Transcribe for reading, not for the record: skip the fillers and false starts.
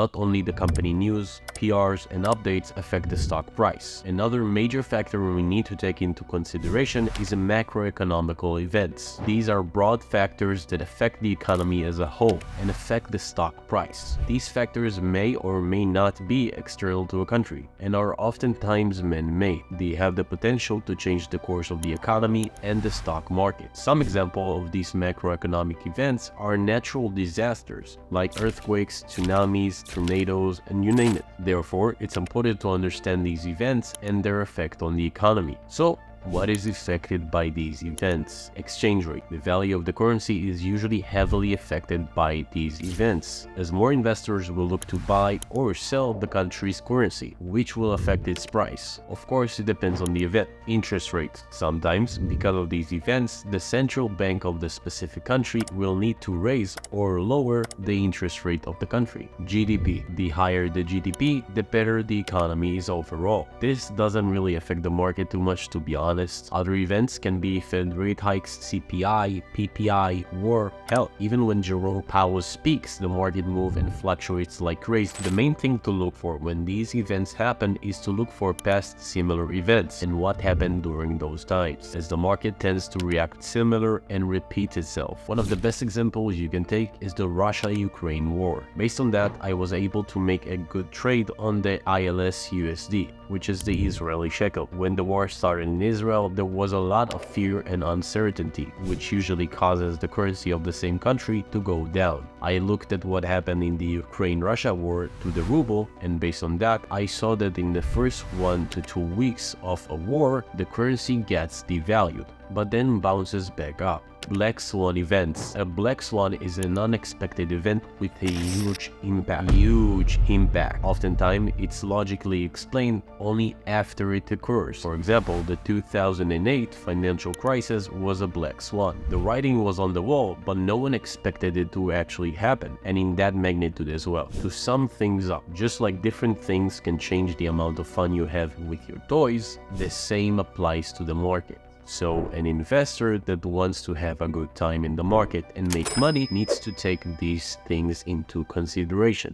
not only the company news, PRs, and updates affect the stock price. Another major factor we need to take into consideration is macroeconomical events. These are broad factors that affect the economy as a whole and affect the stock price. These factors may or may not be external to a country and are oftentimes man-made. They have the potential to change the course of the economy and the stock market. Some examples of these macroeconomic events are natural disasters like earthquakes, tsunamis, tornadoes, and you name it. Therefore, it's important to understand these events and their effect on the economy. So, what is affected by these events? Exchange rate. The value of the currency is usually heavily affected by these events, as more investors will look to buy or sell the country's currency, which will affect its price. Of course, it depends on the event. Interest rates. Sometimes, because of these events, the central bank of the specific country will need to raise or lower the interest rate of the country. GDP. The higher the GDP, the better the economy is overall. This doesn't really affect the market too much, to be honest. Other events can be Fed rate hikes, CPI, PPI, war. Hell, even when Jerome Powell speaks, the market moves and fluctuates like crazy. The main thing to look for when these events happen is to look for past similar events and what happened during those times, as the market tends to react similar and repeat itself. One of the best examples you can take is the Russia-Ukraine war. Based on that, I was able to make a good trade on the ILS USD, which is the Israeli shekel. When the war started in Israel, there was a lot of fear and uncertainty, which usually causes the currency of the same country to go down. I looked at what happened in the Ukraine-Russia war to the ruble, and based on that, I saw that in the first 1 to 2 weeks of a war, the currency gets devalued, but then bounces back up. Black Swan events. A black swan is an unexpected event with a huge impact. Oftentimes, it's logically explained only after it occurs. For example, the 2008 financial crisis was a black swan. The writing was on the wall, but no one expected it to actually happen, and in that magnitude as well. To sum things up, just like different things can change the amount of fun you have with your toys, the same applies to the market. So, an investor that wants to have a good time in the market and make money needs to take these things into consideration.